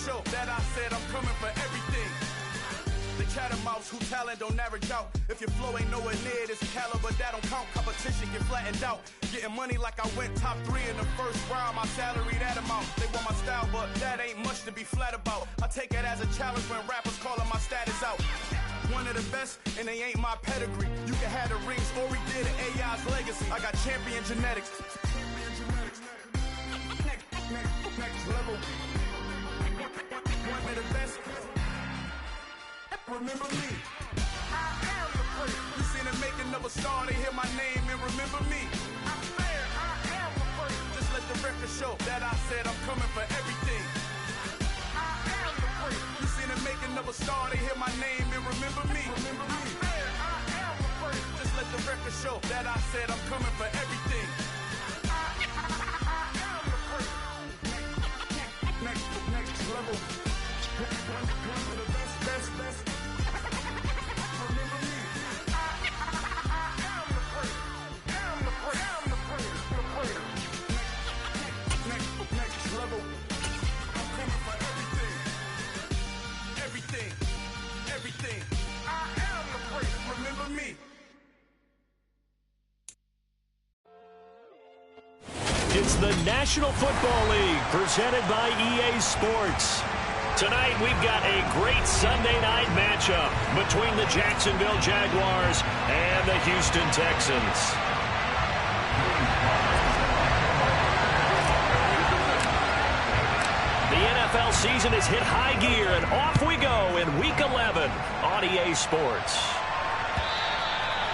show that I said I'm coming for everything. The chattermouths who talent don't average out. If your flow ain't nowhere near this caliber, that don't count. Competition get flattened out. Getting money like I went top 3 in the first round. My salary that amount. They want my style, but that ain't much to be flat about. I take it as a challenge when rappers calling my status out. One of the best, and they ain't my pedigree. You can have the rings, or we did it, AI's legacy. I got champion genetics. Next level. One of the best. Remember me. I am the prince. You seen the making of a star, they hear my name and remember me. I swear I am the prince. Just let the record show that I said I'm coming for everything. I am the prince. You seen the making of a star, they hear my name and remember me. Remember me. I swear I am the prince. Just let the record show that I said I'm coming for everything. I am the prince. Next level. One of the best. It's the National Football League presented by EA Sports. Tonight we've got a great Sunday night matchup between the Jacksonville Jaguars and the Houston Texans. The NFL season has hit high gear, and off we go in Week 11 on EA Sports.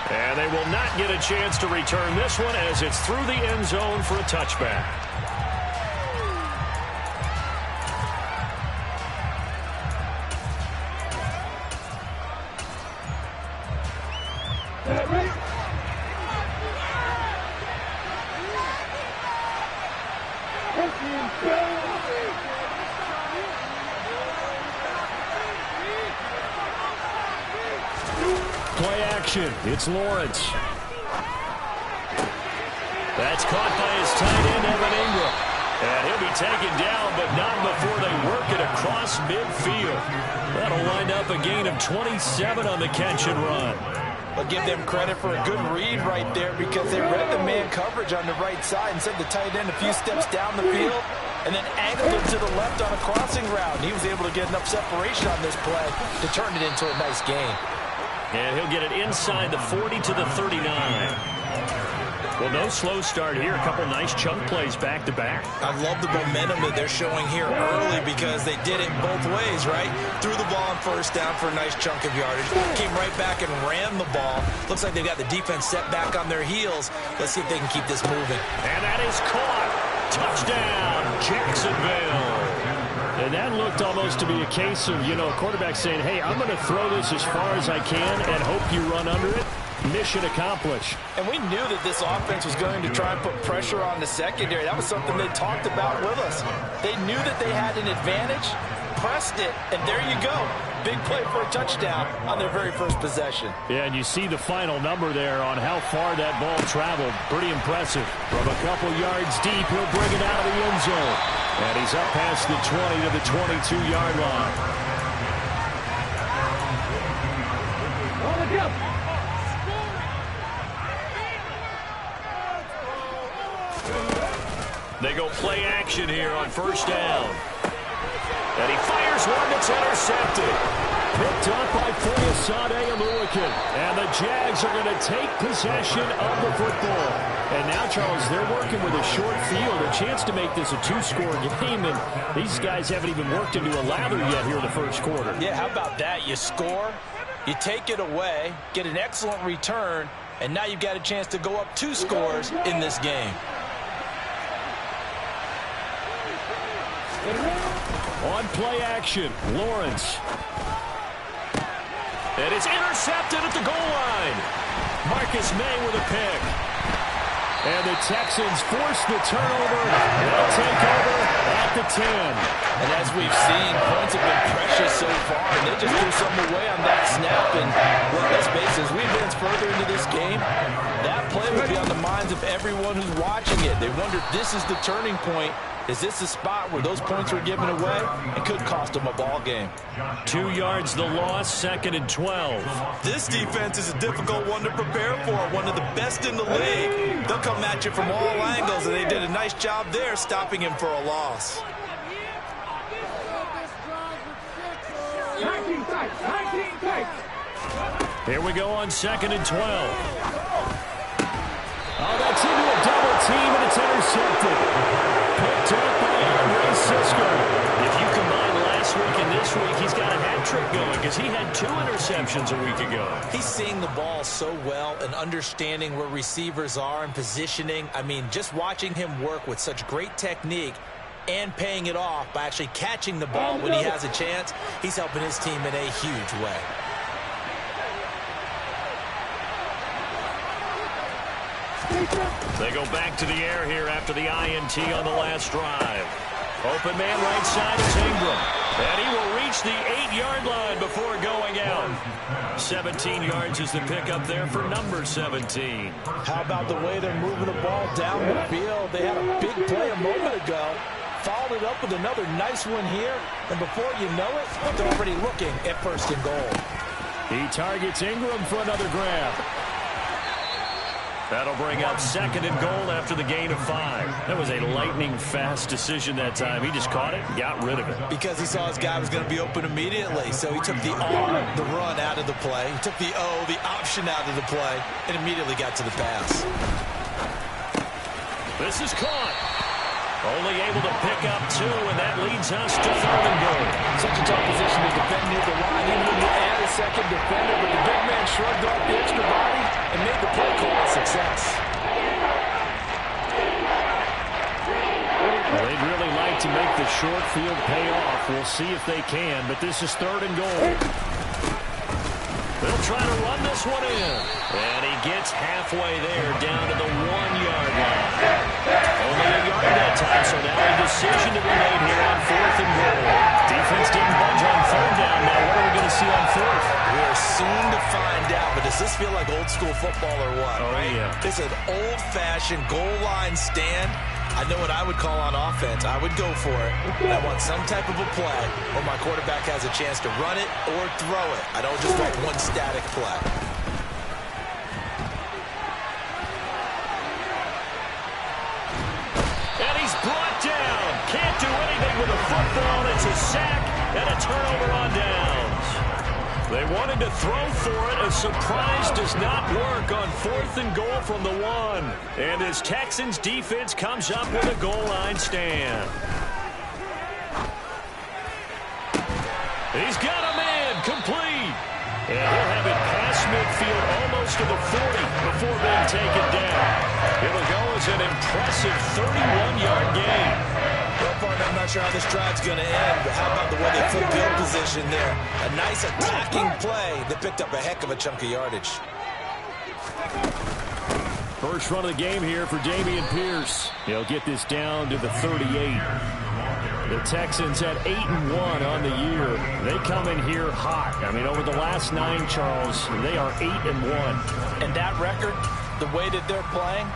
And they will not get a chance to return this one as it's through the end zone for a touchback. Play action. It's Lawrence. That's caught by his tight end, Evan Ingram. And he'll be taken down, but not before they work it across midfield. That'll wind up a gain of 27 on the catch and run. I'll give them credit for a good read right there because they read the man coverage on the right side and sent the tight end a few steps down the field and then angled him to the left on a crossing route. He was able to get enough separation on this play to turn it into a nice gain. And he'll get it inside the 40 to the 39. Well, no slow start here. A couple nice chunk plays back-to-back. I love the momentum that they're showing here early because they did it both ways, right? Threw the ball on first down for a nice chunk of yardage. Came right back and ran the ball. Looks like they've got the defense set back on their heels. Let's see if they can keep this moving. And that is caught. Touchdown, Jacksonville. And that looked almost to be a case of, a quarterback saying, hey, I'm going to throw this as far as I can and hope you run under it. Mission accomplished. And we knew that this offense was going to try and put pressure on the secondary. That was something they talked about with us. They knew that they had an advantage, pressed it, and there you go. Big play for a touchdown on their very first possession. Yeah, and you see the final number there on how far that ball traveled. Pretty impressive. From a couple yards deep, he'll bring it out of the end zone. And he's up past the 20 to the 22-yard line. They go play action here on first down. And he fires one that's intercepted. Picked up by Foyesade Oluwakin. And the Jags are going to take possession of the football. And now, Charles, they're working with a short field, a chance to make this a two-score game. And these guys haven't even worked into a lather yet here in the first quarter. Yeah, how about that? You score, you take it away, get an excellent return, and now you've got a chance to go up 2 scores in this game. On play action, Lawrence. And it's intercepted at the goal line. Marcus May with a pick. And the Texans force the turnover. They'll take over at the 10. And as we've seen, points have been precious so far, and they just threw something away on that snap. And, well, let's face it, as we advance further into this game, that play will be on the minds of everyone who's watching it. They wonder if this is the turning point. Is this the spot where those points were given away? It could cost them a ball game. 2 yards the loss, 2nd and 12. This defense is a difficult one to prepare for, one of the best in the league. They'll come at you from all angles, and they did a nice job there stopping him for a loss. Here we go on 2nd and 12. Oh, that's into a double team, and it's intercepted. Picked up by Andre Cisco. If you combine last week and this week, he's got a hat trick going because he had 2 interceptions a week ago. He's seeing the ball so well and understanding where receivers are and positioning. I mean, just watching him work with such great technique and paying it off by actually catching the ball when he has a chance, he's helping his team in a huge way. They go back to the air here after the INT on the last drive. Open man right side is Ingram. And he will reach the 8-yard line before going out. 17 yards is the pickup there for number 17. How about the way they're moving the ball down the field? They had a big play a moment ago. Followed it up with another nice one here. And before you know it, they're already looking at 1st and goal. He targets Ingram for another grab. That'll bring up 2nd and goal after the gain of 5. That was a lightning-fast decision that time. He just caught it and got rid of it. Because he saw his guy was going to be open immediately. So he took the R, the run, out of the play. He took the O, the option, out of the play, and immediately got to the pass. This is caught. Only able to pick up 2, and that leads us to 3rd and goal. Such a tough position to defend near the line, even when you add a second defender, but the big man shrugged off the extra body and made the play call a success. Well, they'd really like to make the short field pay off. We'll see if they can, but this is 3rd and goal. They'll try to run this one in. And he gets halfway there, down to the 1-yard line. Only a yard that time, so now a decision to be made here on 4th and goal. Defense didn't budge on 3rd down. Now what are we going to see on 4th? We are soon to find out, but does this feel like old school football or what? Oh, right? Yeah. It's an old-fashioned goal line stand. I know what I would call on offense. I would go for it. I want some type of a play where my quarterback has a chance to run it or throw it. I don't just want one static play. And he's brought down. Can't do anything with the football. It's a sack and a turnover on downs. They wanted to throw for it. A surprise does not work on 4th and goal from the 1. And this Texans defense comes up with a goal line stand. He's got him in, complete. And he'll have it past midfield almost to the 40 before being taken down. It'll go as an impressive 31-yard gain. I'm not sure how this drive's going to end, but how about the way they flip field position there? A nice attacking play that picked up a heck of a chunk of yardage. First run of the game here for Dameon Pierce. He'll get this down to the 38. The Texans at 8-1 on the year. They come in here hot. I mean, over the last 9, Charles, they are 8-1. And that record, the way that they're playing,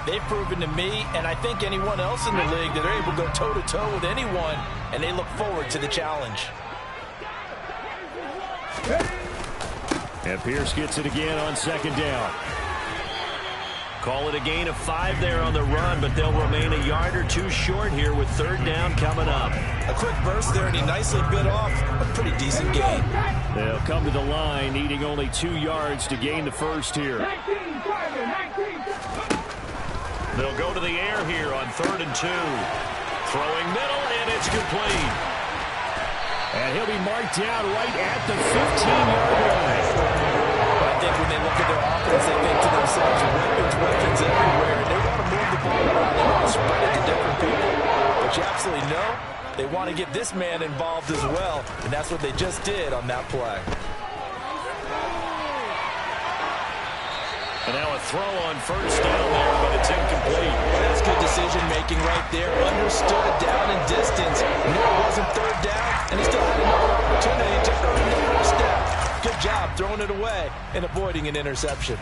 they've proven to me, and I think anyone else in the league, that they're able to go toe-to-toe with anyone, and they look forward to the challenge. And Pierce gets it again on 2nd down. Call it a gain of 5 there on the run, but they'll remain a yard or 2 short here with 3rd down coming up. A quick burst there, and he nicely bit off a pretty decent gain. They'll come to the line, needing only 2 yards to gain the first here. They'll go to the air here on 3rd and 2. Throwing middle, and it's complete. And he'll be marked down right at the 15-yard line. I think when they look at their offense, they think to themselves, weapons everywhere. And they want to move the ball around. They want to spread it to different people. But you absolutely know they want to get this man involved as well. And that's what they just did on that play. And now a throw on 1st down there, but it's incomplete. Well, that's good decision-making right there. Understood down and distance. Knew it wasn't 3rd down, and he still had another opportunity to up throwing it away and avoiding an interception.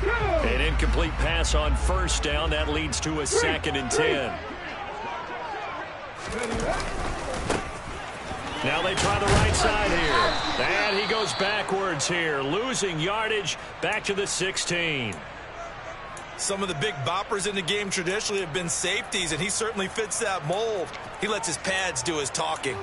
An incomplete pass on first down. That leads to a 2nd and 10. Now they try the right side here. And he goes backwards here, losing yardage back to the 16. Some of the big boppers in the game traditionally have been safeties, and he certainly fits that mold. He lets his pads do his talking.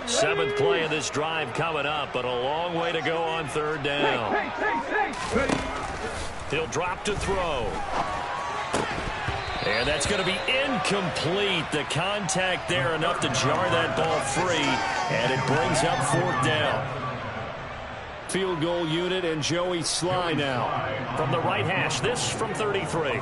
Seventh play of this drive coming up, but a long way to go on 3rd down. He'll drop to throw. And that's going to be incomplete. The contact there enough to jar that ball free, and it brings up 4th down. Field goal unit and Joey Sly now. From the right hash, this from 33.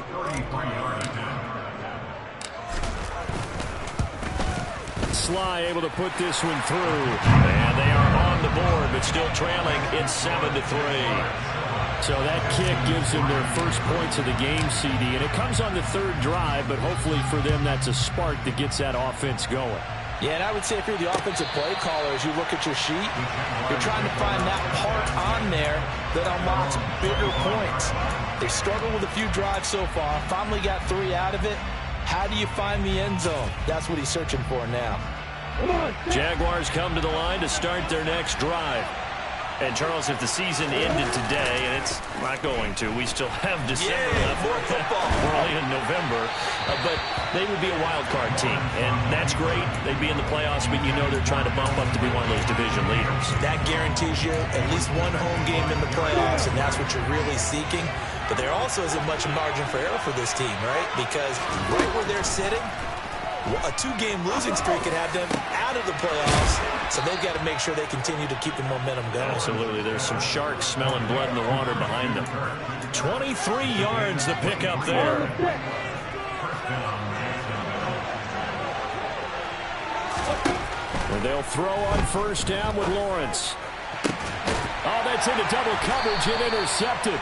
Sly able to put this one through, and they are on the board, but still trailing. It's 7-3. So that kick gives them their first points of the game, CD, and it comes on the 3rd drive, but hopefully for them that's a spark that gets that offense going. Yeah, and I would say if you're the offensive play caller, as you look at your sheet, you're trying to find that part on there that unlocks bigger points. They struggled with a few drives so far, finally got 3 out of it. How do you find the end zone? That's what he's searching for now. Jaguars come to the line to start their next drive. And, Charles, if the season ended today, and it's not going to, we still have December left. More football. We're only in November. But they would be a wild card team, and that's great. They'd be in the playoffs, but you know they're trying to bump up to be one of those division leaders. That guarantees you at least one home game in the playoffs, and that's what you're really seeking. But there also isn't much margin for error for this team, right? Because right where they're sitting, a 2-game losing streak could have them out of the playoffs, so they've got to make sure they continue to keep the momentum going. Absolutely. There's some sharks smelling blood in the water behind them. 23 yards to pick up there. And they'll throw on 1st down with Lawrence. Oh, that's into double coverage and intercepted.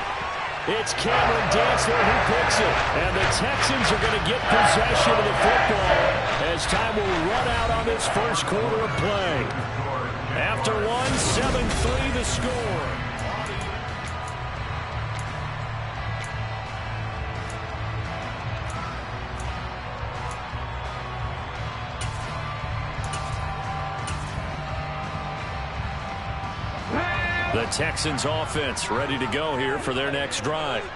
It's Cameron Dantzler who picks it. And the Texans are going to get possession of the football as time will run out on this first quarter of play. After 7-3 the score. The Texans offense ready to go here for their next drive.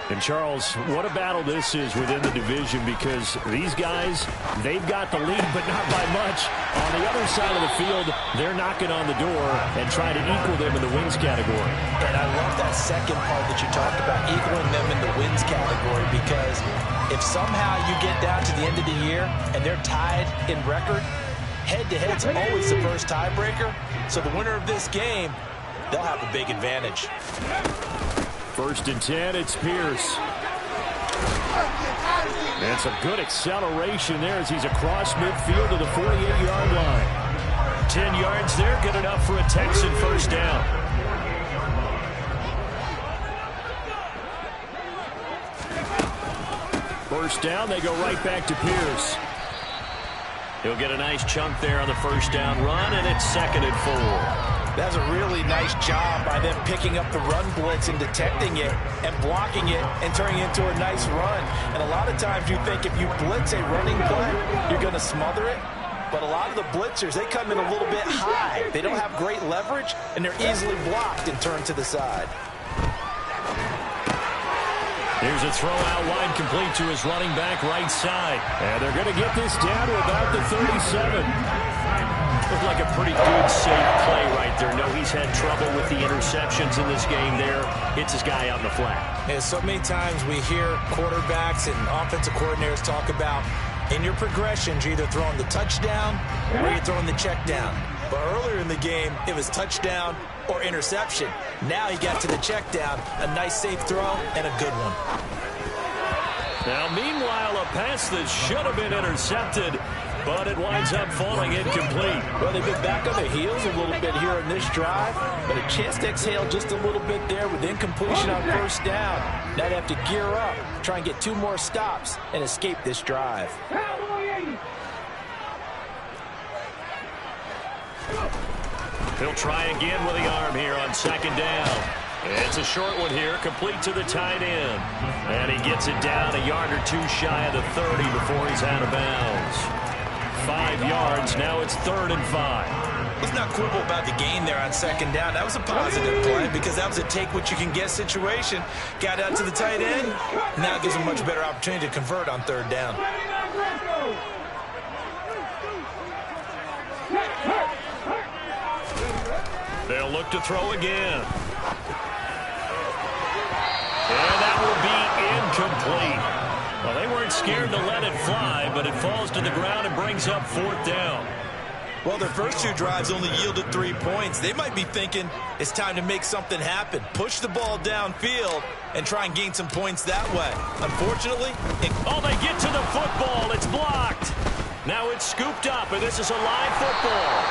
And, Charles, what a battle this is within the division, because these guys, they've got the lead, but not by much. On the other side of the field, they're knocking on the door and trying to equal them in the wins category. And I love that second part that you talked about, equaling them in the wins category, because if somehow you get down to the end of the year and they're tied in record, head-to-head's always the first tiebreaker. So the winner of this game, they'll have a big advantage. 1st and 10, it's Pierce. And some good acceleration there as he's across midfield to the 48-yard line. 10 yards there, good enough for a Texan first down. First down, they go right back to Pierce. He'll get a nice chunk there on the first down run, and it's 2nd and 4. That's a really nice job by them picking up the run blitz and detecting it and blocking it and turning it into a nice run. And a lot of times you think if you blitz a running play, you're going to smother it. But a lot of the blitzers, they come in a little bit high. They don't have great leverage, and they're easily blocked and turned to the side. Here's a throw out wide, complete to his running back right side. And they're going to get this down to about the 37. Looked like a pretty good, safe play right there. No, he's had trouble with the interceptions in this game there. Hits his guy out in the flat. Yeah, so many times we hear quarterbacks and offensive coordinators talk about in your progressions, you're either throwing the touchdown or you're throwing the check down. But earlier in the game, it was touchdown or interception. Now he got to the check down. A nice safe throw and a good one. Now, meanwhile, a pass that should have been intercepted, but it winds up falling incomplete. Well, they've been back on their heels a little bit here in this drive, but a chance to exhale just a little bit there with incompletion on first down. Now they have to gear up, try and get 2 more stops, and escape this drive. He'll try again with the arm here on second down. It's a short one here, complete to the tight end. And he gets it down a yard or 2 shy of the 30 before he's out of bounds. 5 yards, now it's 3rd and 5. Let's not quibble about the gain there on second down. That was a positive play because that was a take-what-you-can-get situation. Got out to the tight end. Now it gives him a much better opportunity to convert on 3rd down. They'll look to throw again. And that will be incomplete. Well, they weren't scared to let it fly, but it falls to the ground and brings up 4th down. Well, their first 2 drives only yielded 3 points. They might be thinking it's time to make something happen. Push the ball downfield and try and gain some points that way. Unfortunately, they get to the football. It's blocked. Now it's scooped up, and this is a live football.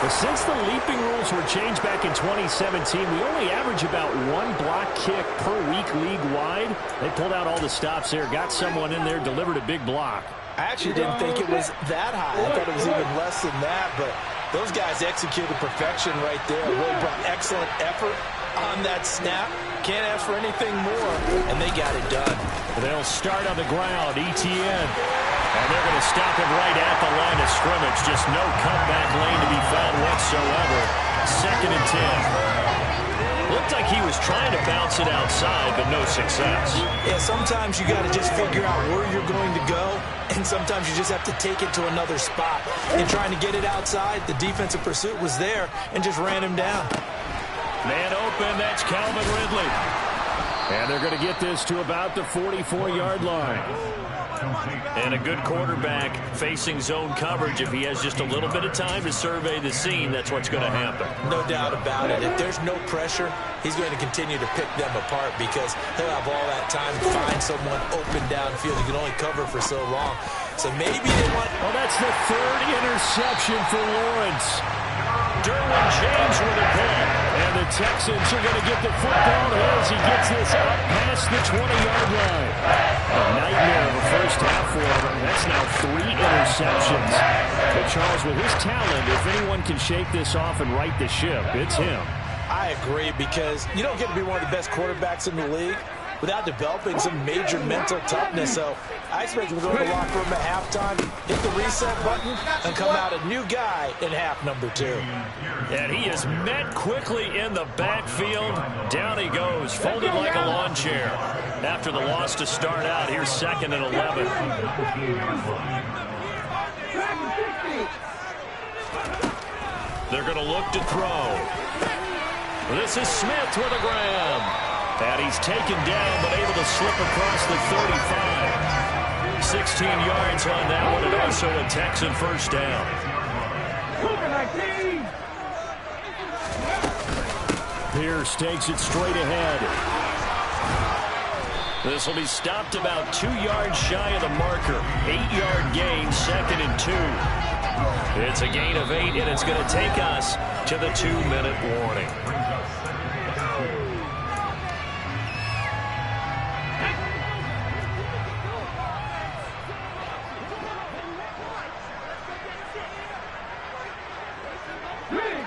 But since the leaping rules were changed back in 2017, we only average about 1 block kick per week league-wide. They pulled out all the stops there, got someone in there, delivered a big block. I actually didn't think it was that high. I thought it was even less than that, but those guys executed perfection right there. Really brought excellent effort on that snap. Can't ask for anything more, and they got it done. They'll start on the ground, ETN. And they're going to stop him right at the line of scrimmage. Just no comeback lane to be found whatsoever. 2nd and 10. Looked like he was trying to bounce it outside, but no success. Yeah, sometimes you got to just figure out where you're going to go, and sometimes you just have to take it to another spot. In trying to get it outside, the defensive pursuit was there and just ran him down. Man open, that's Calvin Ridley. And they're going to get this to about the 44-yard line. And a good quarterback facing zone coverage. If he has just a little bit of time to survey the scene, that's what's going to happen. No doubt about it. If there's no pressure, he's going to continue to pick them apart because he'll have all that time to find someone open downfield. He can only cover for so long. So maybe they want... Oh, that's the 3rd interception for Lawrence. Derwin James with a pick. And the Texans are going to get the football as he gets this up past the 20-yard line. A nightmare of a first half for him. That's now 3 interceptions. But Charles, with his talent, if anyone can shake this off and right the ship, it's him. I agree because you don't get to be one of the best quarterbacks in the league without developing some major mental toughness. So I expect him to go to the locker room at halftime, hit the reset button, and come out a new guy in half number 2. And he is met quickly in the backfield. Down he goes, folded like a lawn chair. After the loss to start out, here's 2nd and 11. They're going to look to throw. This is Smith with a grab. And he's taken down, but able to slip across the 35. 16 yards on that one, and also a Texan first down. Pierce takes it straight ahead. This will be stopped about 2 yards shy of the marker. 8-yard gain, 2nd and 2. It's a gain of 8, and it's going to take us to the 2-minute warning.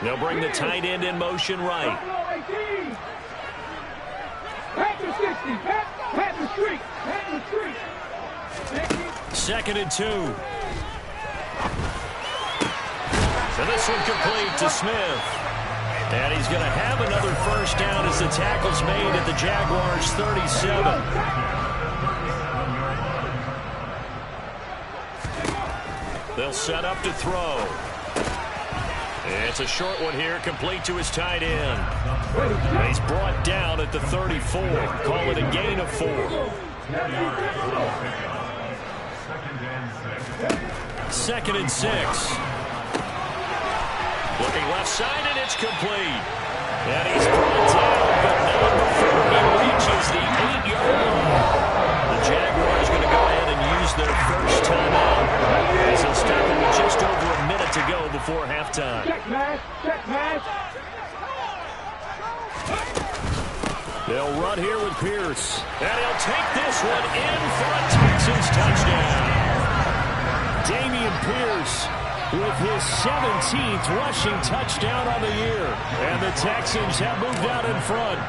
They'll bring the tight end in motion right. Second and 2. So this one complete to Smith. And he's going to have another first down as the tackle's made at the Jaguars' 37. They'll set up to throw. It's a short one here, complete to his tight end. He's brought down at the 34. Call it a gain of 4. 2nd and 6. Looking left side, and it's complete. And he's brought down, but not before he reaches the 8-yard line. The Jaguars going to go ahead and use their first timeout as they'll stop it with just over a minute to go before halftime. They'll run here with Pierce. And he'll take this one in for a Texans touchdown. Dameon Pierce with his 17th rushing touchdown on the year. And the Texans have moved out in front.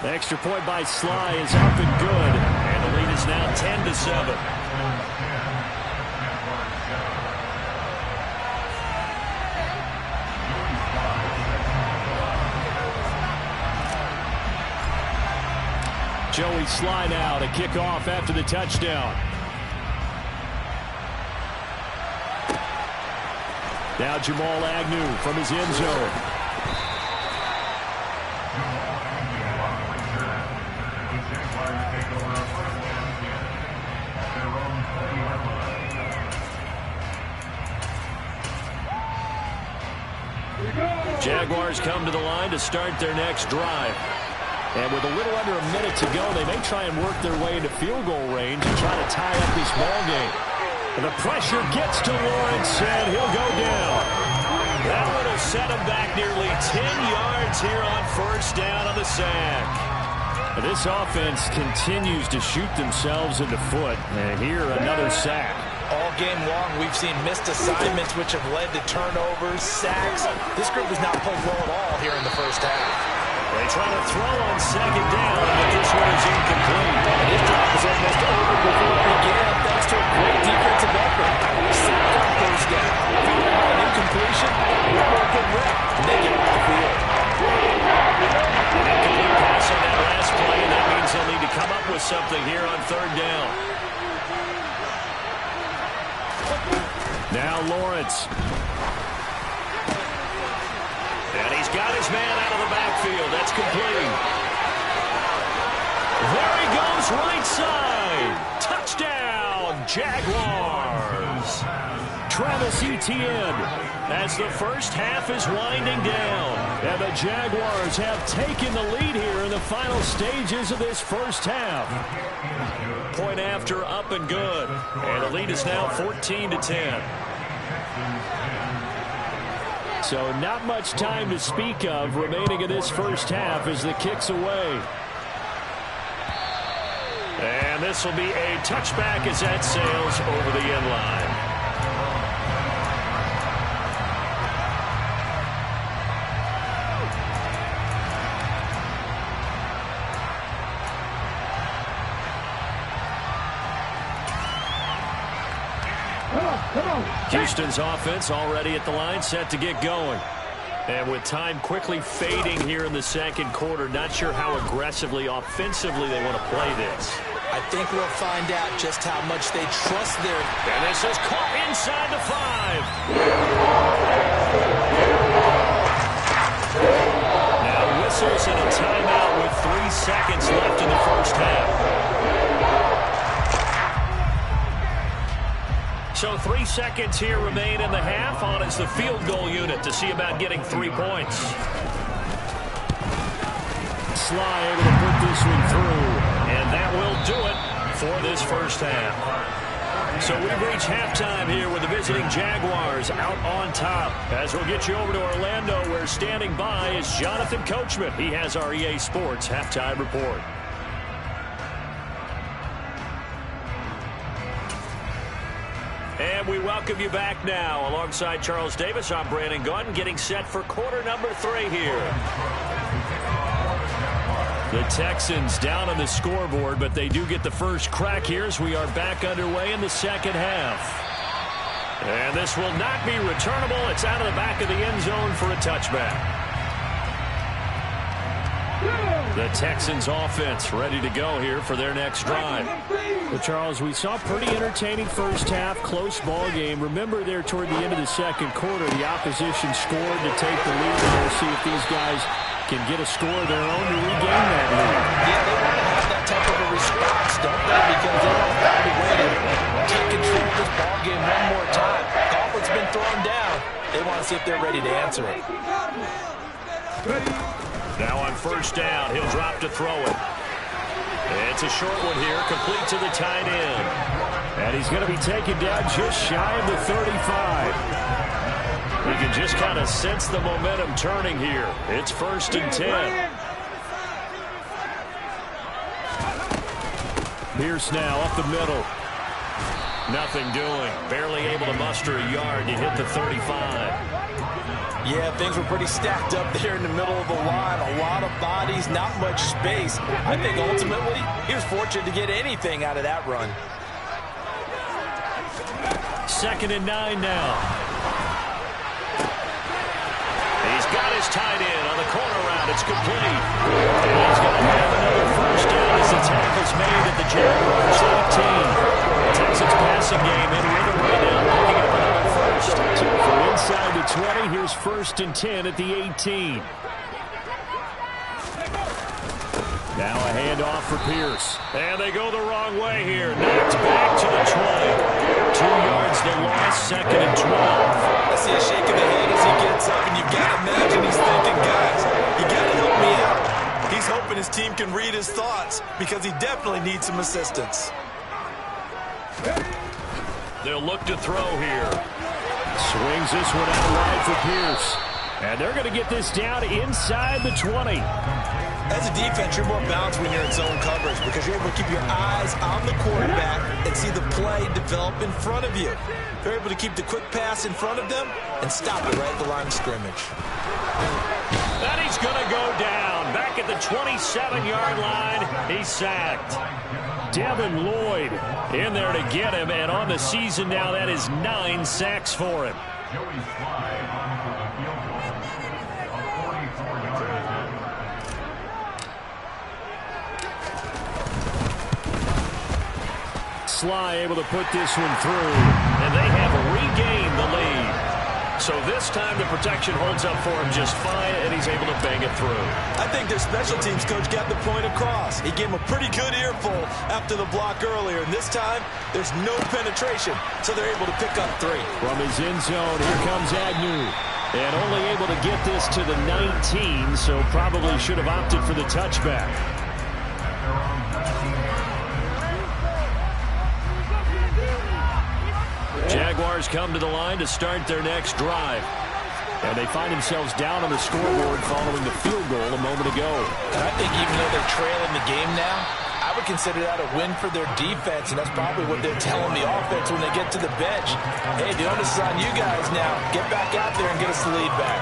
The extra point by Sly is up and good. And the lead is now 10-7. Joey Sly now to kick off after the touchdown. Now Jamal Agnew from his end zone. Jaguars come to the line to start their next drive. And with a little under a minute to go, they may try and work their way into field goal range and try to tie up this ball game. And the pressure gets to Lawrence, and he'll go down. That one will set him back nearly 10 yards here on first down on the sack. And this offense continues to shoot themselves in the foot. And here, another sack. All game long, we've seen missed assignments which have led to turnovers, sacks. This group has not played well at all here in the first half. They try to throw on second down, but this one is incomplete. And this drive was almost over before it began, thanks to a great defensive effort. Sack on first down, followed by an incompletion, one more good rep, and they get off the field. An incomplete pass on that last play, and that means they'll need to come up with something here on third down. Now Lawrence. And he's got his man out of the backfield. That's complete. There he goes, right side. Touchdown, Jaguars. Travis Etienne as the first half is winding down. And the Jaguars have taken the lead here in the final stages of this first half. Point after, up and good. And the lead is now 14-10. So not much time to speak of remaining in this first half as the kick's away. And this will be a touchback as that sails over the end line. Houston's offense already at the line, set to get going. And with time quickly fading here in the second quarter, not sure how aggressively, offensively they want to play this. I think we'll find out just how much they trust their... And this is caught inside the 5. Now whistles and a timeout with 3 seconds left in the first half. So 3 seconds here remain in the half. On is the field goal unit to see about getting 3 points. Sly able to put this one through. And that will do it for this first half. So we've reached halftime here with the visiting Jaguars out on top. As we'll get you over to Orlando, where standing by is Jonathan Coachman. He has our EA Sports halftime report. And we welcome you back now. Alongside Charles Davis, I'm Brandon Gunn, getting set for quarter number 3 here. The Texans down on the scoreboard, but they do get the first crack here as we are back underway in the second half. And this will not be returnable. It's out of the back of the end zone for a touchback. The Texans offense ready to go here for their next drive. Well, Charles, we saw a pretty entertaining first half, close ball game. Remember there toward the end of the second quarter, the opposition scored to take the lead. We'll see if these guys can get a score of their own to regain that lead. Yeah, they want to have that type of a response, don't they? Because they don't have a way to take control of this ball game one more time. that's been thrown down. They want to see if they're ready to answer it. Now on first down, he'll drop to throw it. It's a short one here, complete to the tight end. And he's going to be taken down just shy of the 35. We can just kind of sense the momentum turning here. It's 1st and 10. Pierce now up the middle. Nothing doing. Barely able to muster a yard to hit the 35. Yeah, things were pretty stacked up there in the middle of the line. A lot of bodies, not much space. I think ultimately he was fortunate to get anything out of that run. 2nd and 9 now. He's got his tight end on the corner route. It's complete. And he's going to have another first down as the tackle's made at the Jaguars 18. Texans passing game in with him right now, picking up another first. So from inside the 20, here's 1st and 10 at the 18. Now a handoff for Pierce. And they go the wrong way here. Knocked back to the 20. 2 yards the loss, 2nd and 12. I see a shake of the head as he gets up, and you've got to imagine he's thinking, guys, you got to help me out. He's hoping his team can read his thoughts because he definitely needs some assistance. They'll look to throw here. Swings this one out wide for Pierce. And they're going to get this down inside the 20. As a defense, you're more balanced when you're in zone coverage because you're able to keep your eyes on the quarterback and see the play develop in front of you. You're able to keep the quick pass in front of them and stop it right at the line of scrimmage. And he's going to go down. Back at the 27-yard line, he's sacked. Devin Lloyd in there to get him, and on the season now, that is 9 sacks for him. Sly able to put this one through, and they have regained the lead. So this time the protection holds up for him just fine, and he's able to bang it through. I think their special teams coach got the point across. He gave him a pretty good earful after the block earlier, and this time there's no penetration, so they're able to pick up 3. From his end zone, here comes Agnew. And only able to get this to the 19, so probably should have opted for the touchback. Jaguars come to the line to start their next drive. And they find themselves down on the scoreboard following the field goal a moment ago. And I think even though they're trailing the game now, I would consider that a win for their defense, and that's probably what they're telling the offense when they get to the bench. Hey, the onus is on you guys now. Get back out there and get us the lead back.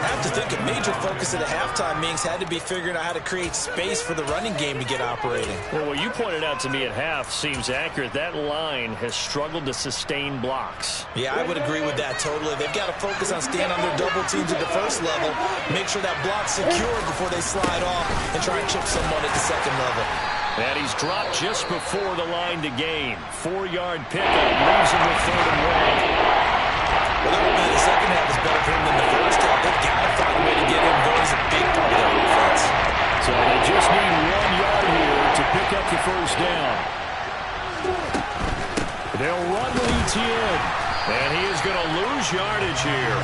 I have to think a major focus at the halftime meetings had to be figuring out how to create space for the running game to get operating. Well, what you pointed out to me at half seems accurate. That line has struggled to sustain blocks. Yeah, I would agree with that totally. They've got to focus on staying on their double teams at the first level, make sure that block's secure before they slide off and try and chip someone at the second level. And he's dropped just before the line to gain. 4-yard pickup leaves him with 3rd and 1. Well, the second half is better for him than the first half. They've got to find a way to get him going. He's a big part of their offense. So they just need 1 yard here to pick up the first down. They'll run with Etienne. And he is going to lose yardage here.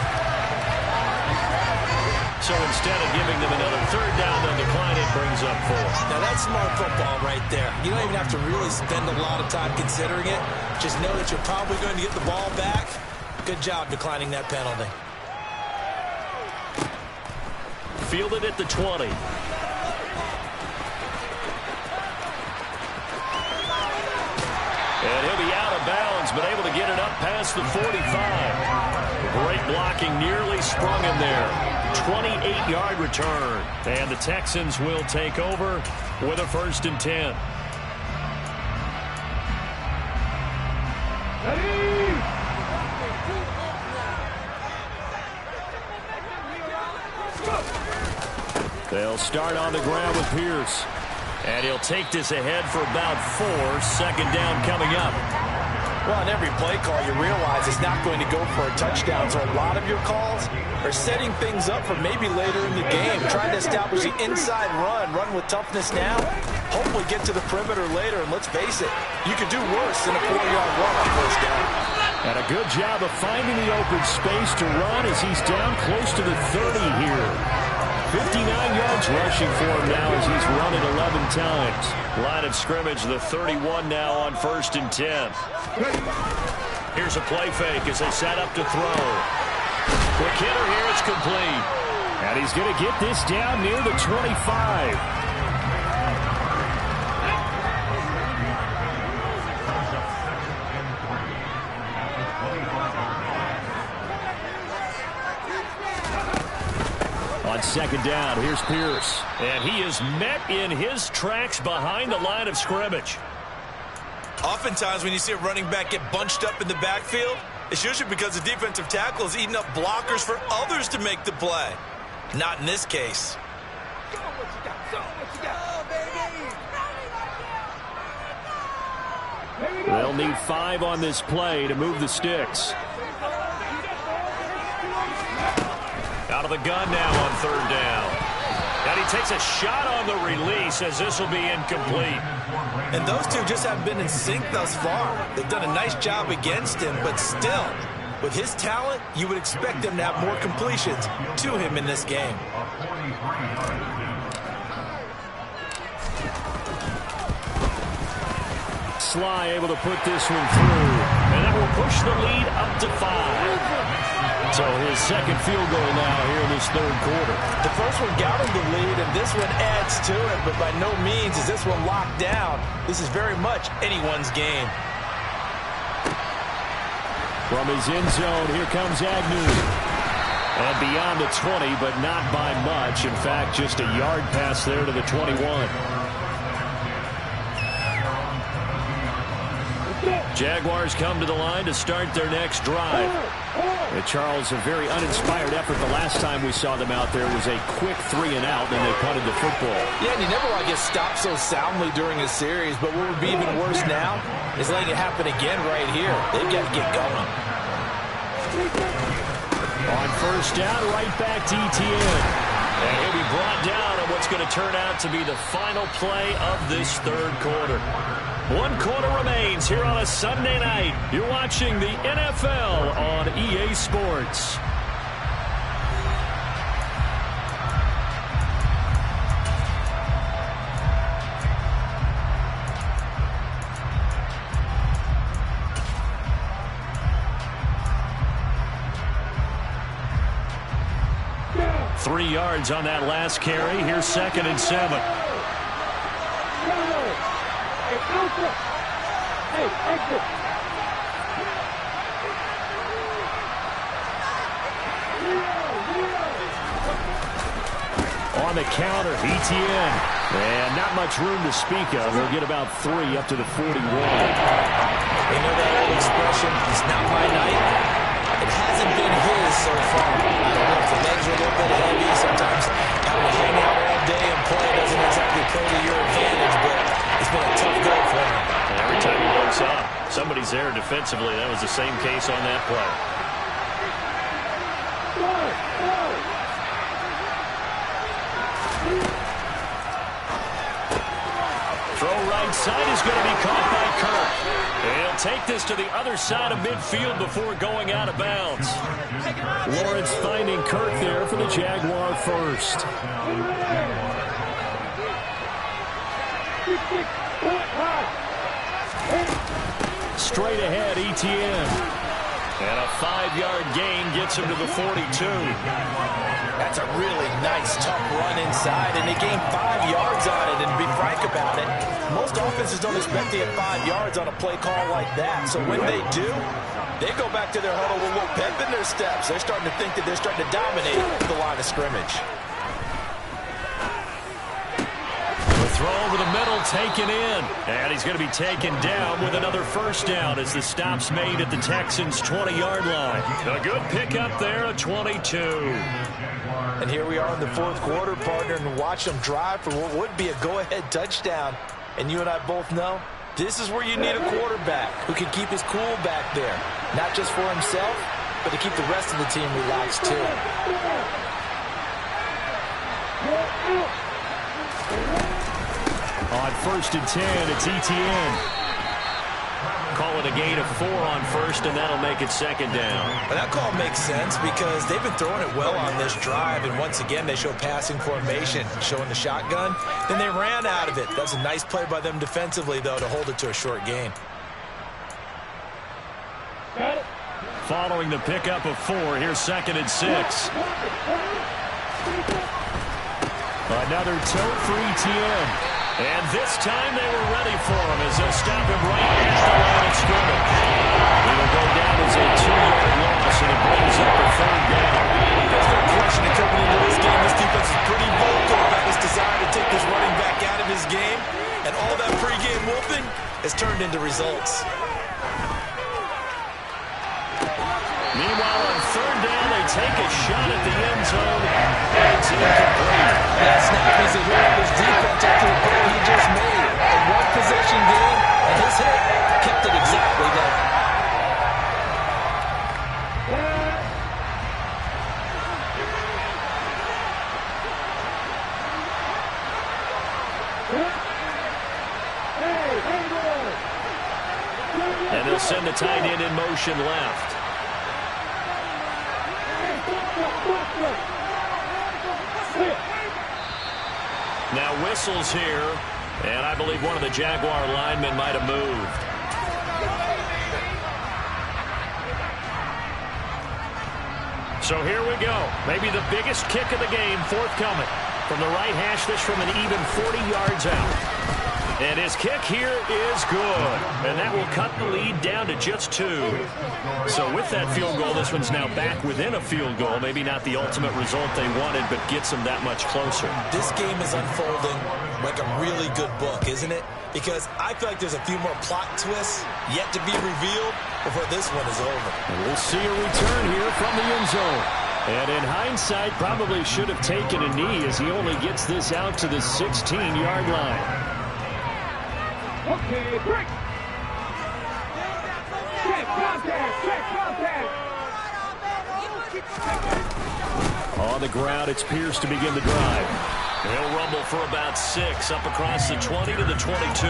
So instead of giving them another 3rd down, they'll decline it, brings up 4. Now that's smart football right there. You don't even have to really spend a lot of time considering it. Just know that you're probably going to get the ball back. Good job declining that penalty. Fielded at the 20. And he'll be out of bounds, but able to get it up past the 45. Great blocking, nearly sprung him there. 28-yard return. And the Texans will take over with a 1st and 10. They'll start on the ground with Pierce. And he'll take this ahead for about 4. 2nd down coming up. Well, on every play call, you realize it's not going to go for a touchdown. So a lot of your calls are setting things up for maybe later in the game. Trying to establish the inside run with toughness now. Hopefully get to the perimeter later. And let's face it, you could do worse than a 4-yard run on 1st down. And a good job of finding the open space to run as he's down close to the 30 here. 59 yards rushing for him now as he's run it 11 times. Line of scrimmage, the 31 now on 1st and 10. Here's a play fake as they set up to throw. Quick hitter here, it's complete. And he's going to get this down near the 25. On 2nd down, here's Pierce. And he is met in his tracks behind the line of scrimmage. Oftentimes when you see a running back get bunched up in the backfield, it's usually because the defensive tackle is eating up blockers for others to make the play. Not in this case. They'll need 5 on this play to move the sticks. Out of the gun now on 3rd down. And he takes a shot on the release as this will be incomplete. And those two just haven't been in sync thus far. They've done a nice job against him, but still, with his talent, you would expect him to have more completions to him in this game. Sly able to put this one through. And that will push the lead up to 5. So his 2nd field goal now here in this 3rd quarter. The first one got him the lead, and this one adds to it, but by no means is this one locked down. This is very much anyone's game. From his end zone, here comes Agnew. And beyond the 20, but not by much. In fact, just a yard pass there to the 21. Jaguars come to the line to start their next drive. Charles, a very uninspired effort. The last time we saw them out there was a quick 3-and-out, and they punted the football. Yeah, and you never want to get stopped so soundly during a series, but what would be even worse now is letting it happen again right here. They've got to get going. On 1st down, right back to Etienne. And he'll be brought down on what's going to turn out to be the final play of this 3rd quarter. 1 quarter remains here on a Sunday night. You're watching the NFL on EA Sports. Yeah. 3 yards on that last carry. Here's 2nd and 7. On the counter, Etienne. And not much room to speak of. He'll get about 3 up to the 41. You know that old expression, it's not my night. It hasn't been his so far. I don't know if the legs are a little bit heavy. Sometimes having to hang out all day and play doesn't exactly play to your advantage, but it's been a tough go for him. And every time he looks up, somebody's there defensively. That was the same case on that play. Throw right side is going to be caught by Kirk. And he'll take this to the other side of midfield before going out of bounds. Lawrence finding Kirk there for the Jaguar first. Straight ahead, Etienne. And a 5-yard gain gets him to the 42. That's a really nice, tough run inside, and they gained 5 yards on it. And to be frank about it, most offenses don't expect to get 5 yards on a play call like that. So when they do, they go back to their huddle with a little pep in their steps. They're starting to think that they're starting to dominate the line of scrimmage. Throw over the middle, taken in. And he's going to be taken down with another 1st down as the stop's made at the Texans' 20-yard line. A good pickup there, a 22. And here we are in the 4th quarter, partner, and watch them drive for what would be a go-ahead touchdown. And you and I both know this is where you need a quarterback who can keep his cool back there. Not just for himself, but to keep the rest of the team relaxed, too. On 1st and 10, it's Etienne. call it a gain of 4 on first, and that'll make it second down. Well, that call makes sense because they've been throwing it well on this drive, and once again they show passing formation, showing the shotgun. Then they ran out of it. That's a nice play by them defensively, though, to hold it to a short gain. Following the pickup of 4, here's 2nd and 6. Another toe for ETN. And this time they were ready for him as they'll stop him right at the line of scrimmage. He will go down as a 2-yard loss, and it brings up a 3rd down. There's no question that coming into this game, this defense is pretty vocal about his desire to take this running back out of his game. And all that pregame whooping has turned into results. Meanwhile, on 3rd down, they take a shot at the end zone. It's incomplete. That snap is a hit of his defense after the play he just made. A one-possession game, and his hit kept it exactly there. And they'll send the tight end in motion left. Now whistles here, and I believe one of the Jaguar linemen might have moved. So here we go. Maybe the biggest kick of the game forthcoming. From the right hash, this from an even 40 yards out. And his kick here is good. And that will cut the lead down to just 2. So with that field goal, this one's now back within a field goal. Maybe not the ultimate result they wanted, but gets them that much closer. This game is unfolding like a really good book, isn't it? Because I feel like there's a few more plot twists yet to be revealed before this one is over. And we'll see a return here from the end zone. And in hindsight, probably should have taken a knee as he only gets this out to the 16-yard line. Okay, break. Check contact. On the ground, it's Pierce to begin the drive. He'll rumble for about 6, up across the 20 to the 22.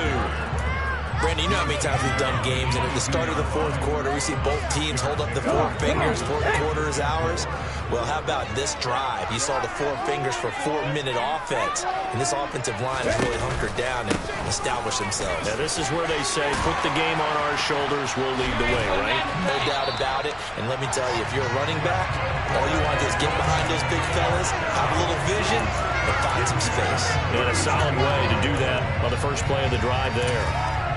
Brandon, you know how many times we've done games, and at the start of the 4th quarter, we see both teams hold up the 4 fingers, 4th quarter is ours. Well, how about this drive? You saw the 4 fingers for 4-minute offense, and this offensive line has really hunkered down and established themselves. Now, this is where they say, put the game on our shoulders, we'll lead the way, right? No doubt about it, and let me tell you, if you're a running back, all you want to do is get behind those big fellas, have a little vision, and find some space. And a solid way to do that on the first play of the drive there.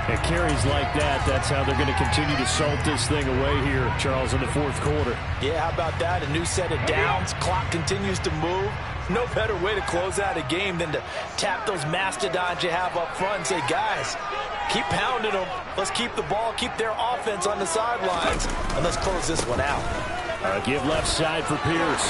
And carries like that, that's how they're going to continue to salt this thing away here, Charles, in the 4th quarter. Yeah, how about that? A new set of downs. Clock continues to move. No better way to close out a game than to tap those mastodons you have up front and say, guys, keep pounding them. Let's keep the ball, keep their offense on the sidelines, and let's close this one out. Give left side for Pierce.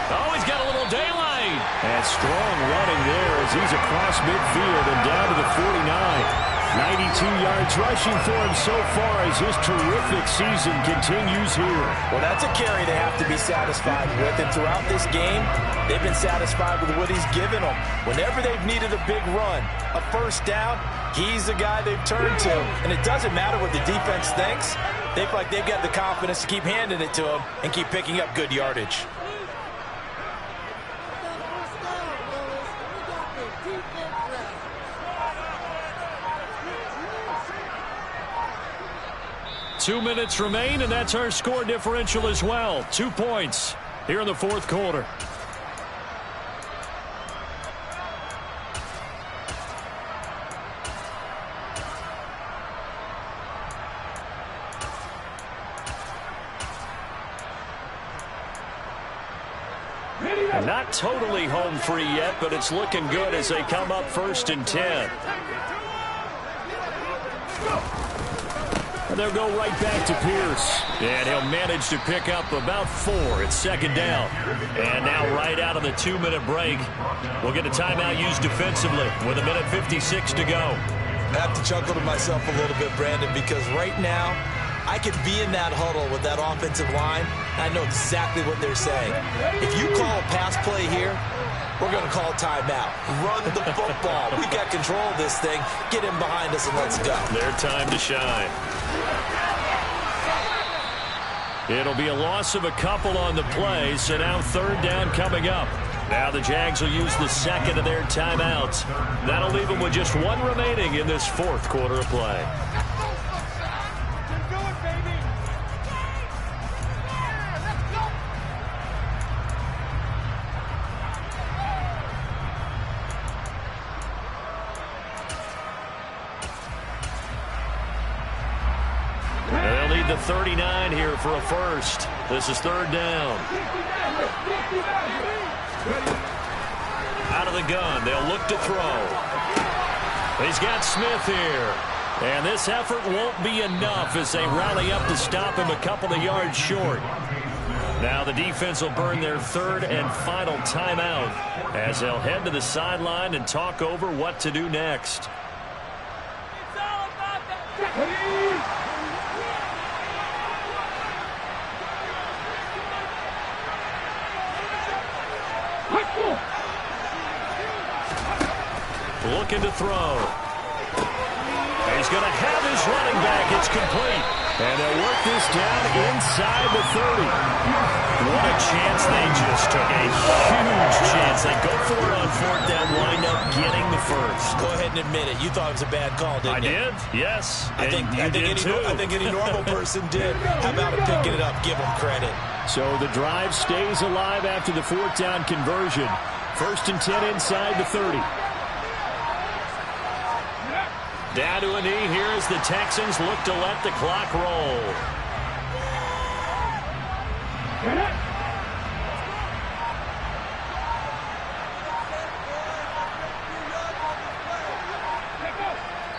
Oh, he's got a little daylight. And strong running there as he's across midfield and down to the 49. 92 yards rushing for him so far as his terrific season continues here. Well, that's a carry they have to be satisfied with. And throughout this game, they've been satisfied with what he's given them. Whenever they've needed a big run, a first down, he's the guy they've turned to. And it doesn't matter what the defense thinks. They feel like they've got the confidence to keep handing it to him and keep picking up good yardage. Two minutes remain, and that's our score differential as well. 2 points here in the 4th quarter. And not totally home free yet, but it's looking good as they come up 1st and 10. And they'll go right back to Pierce. And he'll manage to pick up about 4. It's 2nd down. And now right out of the 2-minute break, we'll get a timeout used defensively with 1:56 to go. I have to chuckle to myself a little bit, Brandon, because right now, I could be in that huddle with that offensive line, and I know exactly what they're saying. If you call a pass play here, we're going to call timeout. Run the football. We've got control of this thing. Get him behind us and let's go. Their time to shine. It'll be a loss of a couple on the play, so now third down coming up. Now the Jags will use the second of their timeouts. That'll leave them with just one remaining in this fourth quarter of play. They'll need the 39 here for a first. This is third down. Out of the gun, they'll look to throw. He's got Smith here. And this effort won't be enough as they rally up to stop him a couple of yards short. Now the defense will burn their third and final timeout as they'll head to the sideline and talk over what to do next. Looking to throw. He's going to have his running back. It's complete. And they'll work this down inside the 30. What a chance they just took. A huge chance. They go for it on fourth down, wind up getting the first. Go ahead and admit it. You thought it was a bad call, didn't you? I did, yes. I think any normal person did. How about it picking it up? Give them credit. So the drive stays alive after the fourth down conversion. First and 10 inside the 30. Down to a knee here as the Texans look to let the clock roll.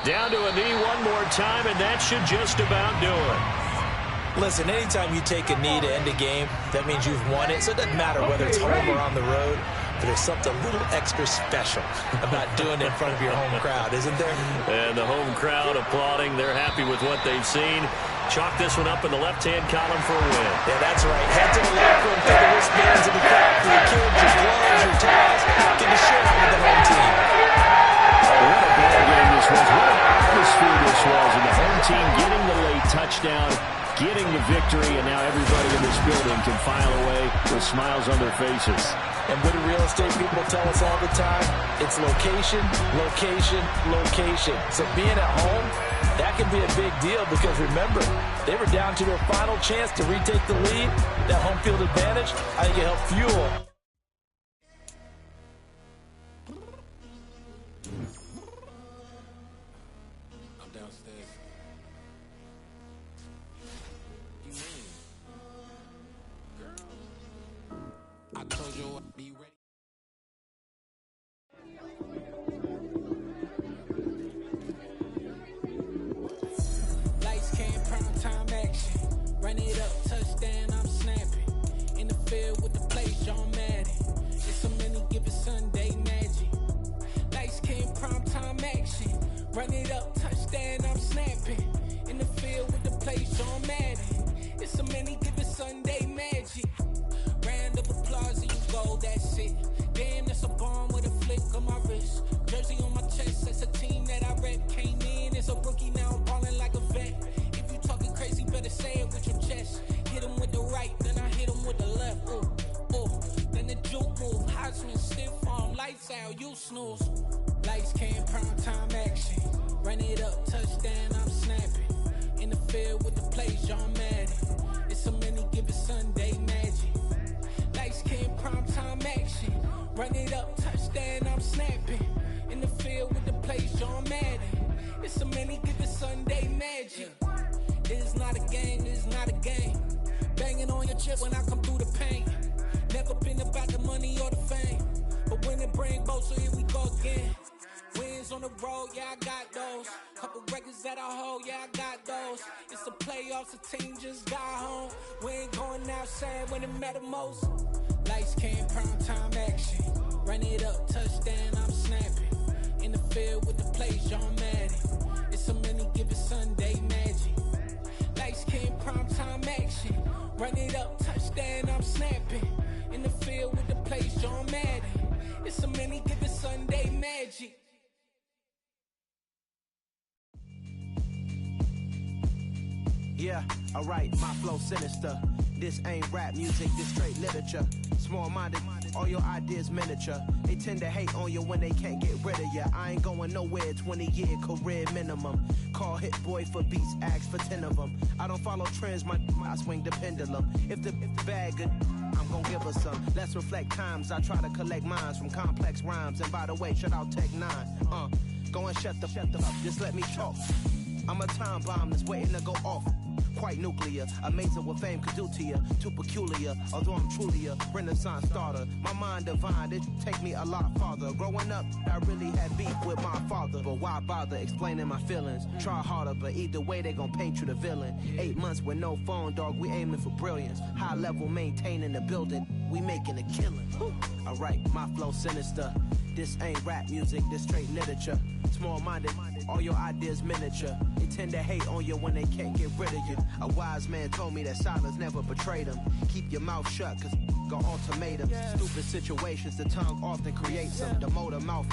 Down to a knee one more time, and that should just about do it. Listen, anytime you take a knee to end a game, that means you've won it. So it doesn't matter whether it's home or on the road. But there's something a little extra special about doing it in front of your home crowd, isn't there? And the home crowd applauding. They're happy with what they've seen. Chalk this one up in the left-hand column for a win. Yeah, that's right. Head to the locker room, throw the wristbands in the crowd for your kids, your gloves, your towels. Get to share with the home team. What a ball game this was. What an atmosphere this was. And the home team getting the late touchdown, getting the victory, and now everybody in this building can file away with smiles on their faces. And what do real estate people tell us all the time? It's location, location, location. So being at home, that can be a big deal because remember, they were down to their final chance to retake the lead. That home field advantage, I think it helped fuel. I'm downstairs. I told you I'd be ready. Lights came, prime time action. Run it up, touchdown, I'm snapping. In the field with the play, John Madden. It's a many given Sunday magic. Lights came, prime time action. Run it up, touchdown, I'm snapping. In the field with the play, John Madden. It's a many given Sunday magic. Round of applause and you go, that's it. Damn, that's a bomb with a flick on my wrist. Jersey on my chest, that's a team that I rep. Came in as a rookie, now I'm ballin' like a vet. If you talking crazy, better say it with your chest. Hit him with the right, then I hit him with the left. Ooh, ooh. Then the juke move, Heisman stiff arm, lights out, you snooze. Lights came, prime time action. Run it up, touchdown, I'm snapping. In the field with the plays, John Madden. It's a many given Sunday magic. Lights came, prime time action. Run it up, touchdown, I'm snapping. In the field with the plays, John Madden. It's a many given Sunday magic. This is not a game, this is not a game. Banging on your chip when I come through the paint. Never been about the money or the fame. But when it bring both, so here we go again. Wins on the road, yeah, I got those. Couple records that I hold, yeah, I got those. It's the playoffs, the team just got home. We ain't going outside when it matter most. Lights came, prime time action. Run it up, touchdown, I'm snapping. In the field with the plays, John Madden. It's a many given Sunday magic. Lights came, prime time action. Run it up, touchdown, I'm snapping. In the field with the plays, John Madden. It's a many given Sunday magic. Yeah, alright, my flow sinister. This ain't rap music, this straight literature. Small-minded, all your ideas miniature. They tend to hate on you when they can't get rid of you. I ain't going nowhere, 20-year career minimum. Call Hit Boy for beats, ask for 10 of them. I don't follow trends, I swing the pendulum. If the bag good, I'm gon' give her some. Let's reflect times, I try to collect minds from complex rhymes. And by the way, shout out Tech 9. Go and shut the up, just let me talk. I'm a time bomb that's waiting to go off. Quite nuclear, amazing what fame could do to you. Too peculiar, although I'm truly a renaissance starter. My mind divine, it take me a lot farther. Growing up, I really had beef with my father. But why bother explaining my feelings? Try harder, but either way they gon' paint you the villain. 8 months with no phone, dog, we aiming for brilliance. High level maintaining the building, we making a killing. Alright, my flow sinister. This ain't rap music, this straight literature. Small-minded, all your ideas miniature. They tend to hate on you when they can't get rid of you. A wise man told me that silence never betrayed them. Keep your mouth shut, cause got ultimatums. Stupid situations, the tongue often creates them. The motor mouth